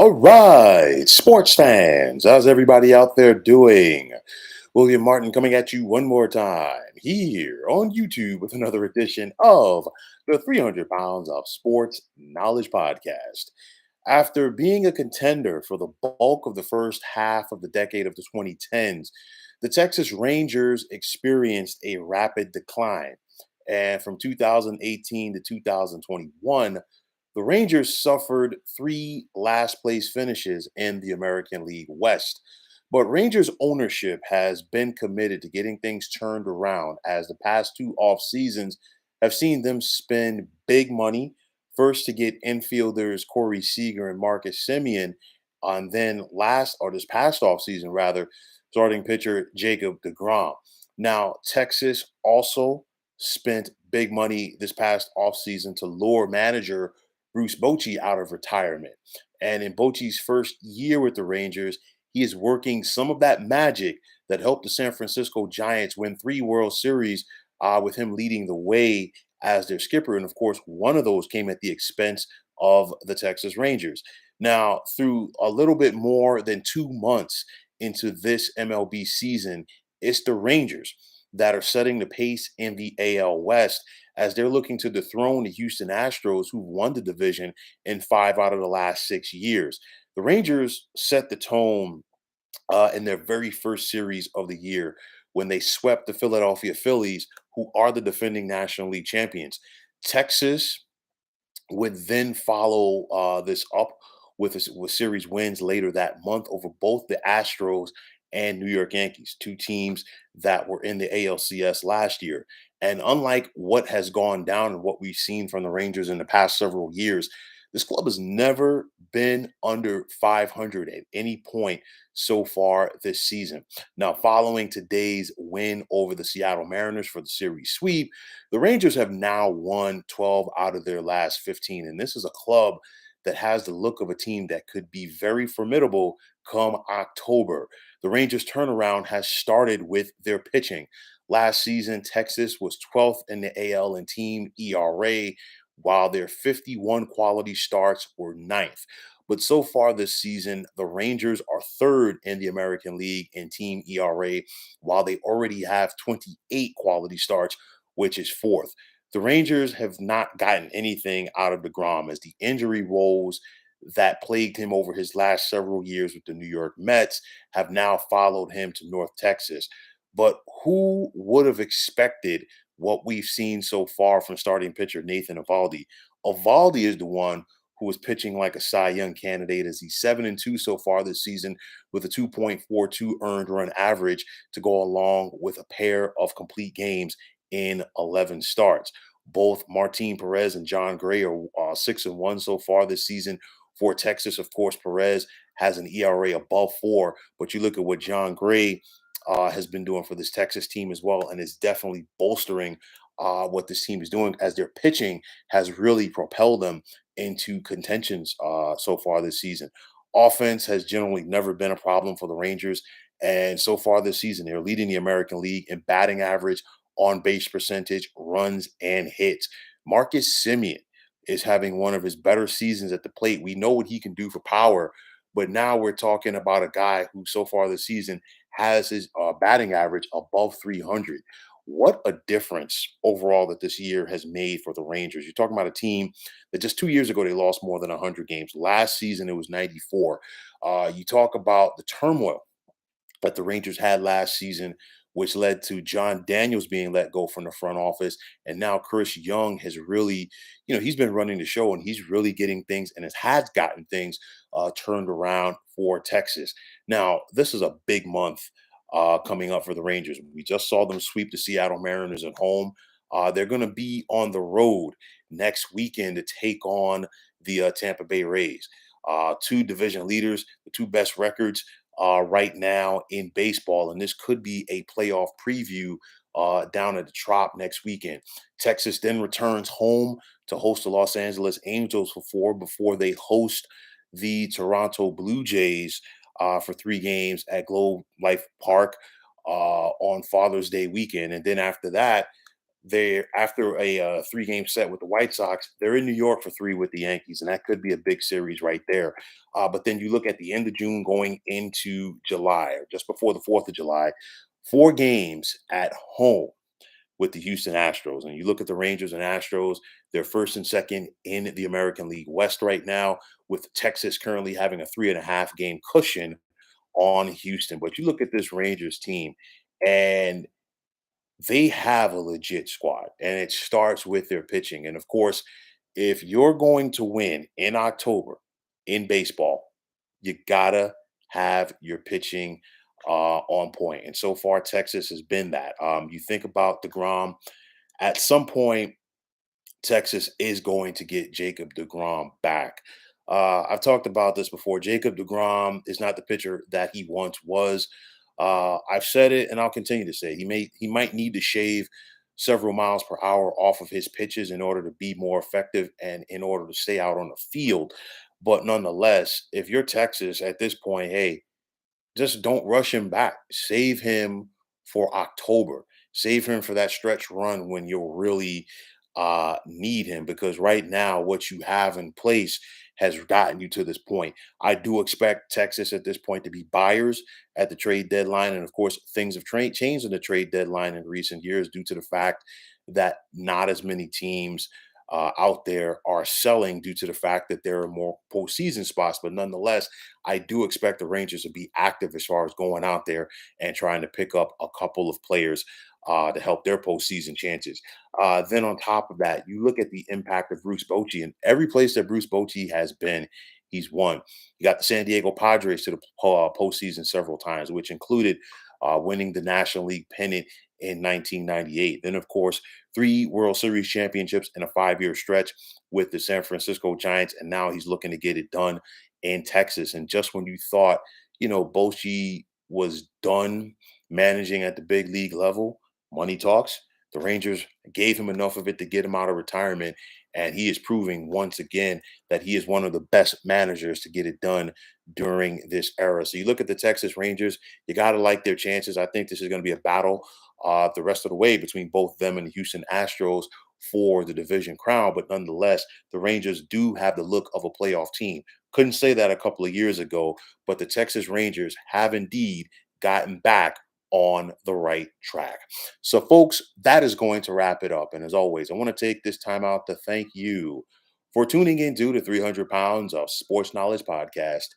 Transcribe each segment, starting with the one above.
All right, sports fans, how's everybody out there doing? William Martin coming at you one more time here on YouTube with another edition of the 300 Pounds of Sports Knowledge Podcast. After being a contender for the bulk of the first half of the decade of the 2010s, the Texas Rangers experienced a rapid decline. And from 2018 to 2021, the Rangers suffered three last place finishes in the American League West. But Rangers ownership has been committed to getting things turned around as the past two off seasons have seen them spend big money. First to get infielders Corey Seager and Marcus Simeon, and then this past off season rather, starting pitcher Jacob DeGrom. Now, Texas also spent big money this past offseason to lure manager Bruce Bochy out of retirement. And in Bochy's first year with the Rangers, he is working some of that magic that helped the San Francisco Giants win three World Series with him leading the way as their skipper. And of course, one of those came at the expense of the Texas Rangers. Now, through a little bit more than 2 months into this MLB season, it's the Rangers that are setting the pace in the AL West as they're looking to dethrone the Houston Astros, who won the division in 5 out of the last 6 years. The Rangers set the tone in their very first series of the year when they swept the Philadelphia Phillies, who are the defending National League champions. Texas would then follow this up with series wins later that month over both the Astros and New York Yankees, two teams that were in the ALCS last year. And unlike what has gone down and what we've seen from the Rangers in the past several years, this club has never been under 500 at any point so far this season. Now, following today's win over the Seattle Mariners for the series sweep, the Rangers have now won 12 out of their last 15. And this is a club that has the look of a team that could be very formidable come October. The Rangers' turnaround has started with their pitching. Last season, Texas was 12th in the AL in team ERA, while their 51 quality starts were ninth. But so far this season, the Rangers are third in the American League in team ERA, while they already have 28 quality starts, which is fourth. The Rangers have not gotten anything out of DeGrom as the injury woes that plagued him over his last several years with the New York Mets have now followed him to North Texas. But who would have expected what we've seen so far from starting pitcher Nathan Eovaldi? Eovaldi is the one who is pitching like a Cy Young candidate as he's 7-2 so far this season with a 2.42 earned run average to go along with a pair of complete games in 11 starts. Both Martin Perez and John Gray are 6-1 so far this season for Texas. Of course, Perez has an ERA above 4, but you look at what John Gray has been doing for this Texas team as well, and is definitely bolstering what this team is doing as their pitching has really propelled them into contentions so far this season. Offense has generally never been a problem for the Rangers, and so far this season, they're leading the American League in batting average, on base percentage, runs, and hits. Marcus Simeon is having one of his better seasons at the plate. We know what he can do for power, but now we're talking about a guy who so far this season has his batting average above 300. What a difference overall that this year has made for the Rangers. You're talking about a team that just 2 years ago they lost more than 100 games. Last season it was 94. You talk about the turmoil that the Rangers had last season, which led to John Daniels being let go from the front office. And now Chris Young has really, he's been running the show and he's really getting things and has gotten things turned around for Texas. Now, this is a big month coming up for the Rangers. We just saw them sweep the Seattle Mariners at home. They're going to be on the road next weekend to take on the Tampa Bay Rays. Two division leaders, the two best records right now in baseball, and this could be a playoff preview down at the Trop next weekend. Texas then returns home to host the Los Angeles Angels for 4 before they host the Toronto Blue Jays for 3 games at Globe Life Park on Father's Day weekend. And then after that, They're after a 3-game set with the White Sox. They're in New York for 3 with the Yankees, and that could be a big series right there. But then you look at the end of June going into July, or just before the 4th of July, 4 games at home with the Houston Astros. And you look at the Rangers and Astros, they're first and second in the American League West right now, with Texas currently having a 3.5 game cushion on Houston. But you look at this Rangers team, and they have a legit squad, and it starts with their pitching. And of course, if you're going to win in October in baseball, you gotta have your pitching on point. And so far, Texas has been that. You think about DeGrom. At some point, Texas is going to get Jacob DeGrom back. I've talked about this before. Jacob DeGrom is not the pitcher that he once was. I've said it, and I'll continue to say he might need to shave several miles per hour off of his pitches in order to be more effective and in order to stay out on the field. But nonetheless, if you're Texas at this point, hey, just don't rush him back. Save him for October. Save him for that stretch run when you'll really need him, because right now what you have in place has gotten you to this point. I do expect Texas at this point to be buyers at the trade deadline. And of course, things have changed in the trade deadline in recent years due to the fact that not as many teams out there are selling due to the fact that there are more postseason spots. But nonetheless, I do expect the Rangers to be active as far as going out there and trying to pick up a couple of players to help their postseason chances. Then on top of that, you look at the impact of Bruce Bochy, and every place that Bruce Bochy has been, he's won. You got the San Diego Padres to the postseason several times, which included winning the National League pennant in 1998. Then, of course, 3 World Series championships in a 5-year stretch with the San Francisco Giants, and now he's looking to get it done in Texas. And just when you thought, Bochy was done managing at the big league level, money talks. The Rangers gave him enough of it to get him out of retirement, and he is proving once again that he is one of the best managers to get it done during this era. So you look at the Texas Rangers, you got to like their chances. I think this is going to be a battle the rest of the way between both them and the Houston Astros for the division crown. But nonetheless, the Rangers do have the look of a playoff team. Couldn't say that a couple of years ago, but the Texas Rangers have indeed gotten back on the right track. So, folks, that is going to wrap it up. And as always, I want to take this time out to thank you for tuning into the 300 Pounds of Sports Knowledge podcast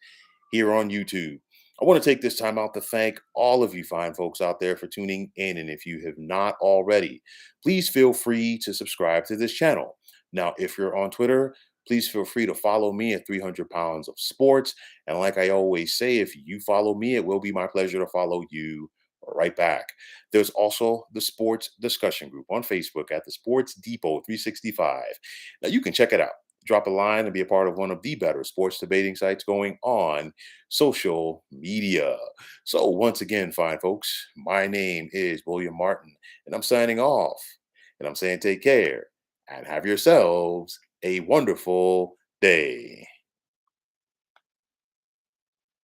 here on YouTube. I want to take this time out to thank all of you fine folks out there for tuning in. And if you have not already, please feel free to subscribe to this channel. Now, if you're on Twitter, please feel free to follow me at 300 Pounds of Sports. And like I always say, if you follow me, it will be my pleasure to follow you right back. There's also the sports discussion group on Facebook at the Sports Depot 365. Now you can check it out. Drop a line and be a part of one of the better sports debating sites going on social media. So once again, fine folks, my name is William Martin, and I'm signing off. And I'm saying take care and have yourselves a wonderful day.